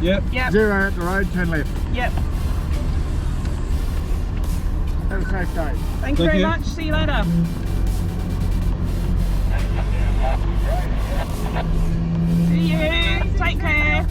Yep. Yep. 0 at the road, turn left. Yep. Have a safe day. Thank you very much. See you later. See you. Take care.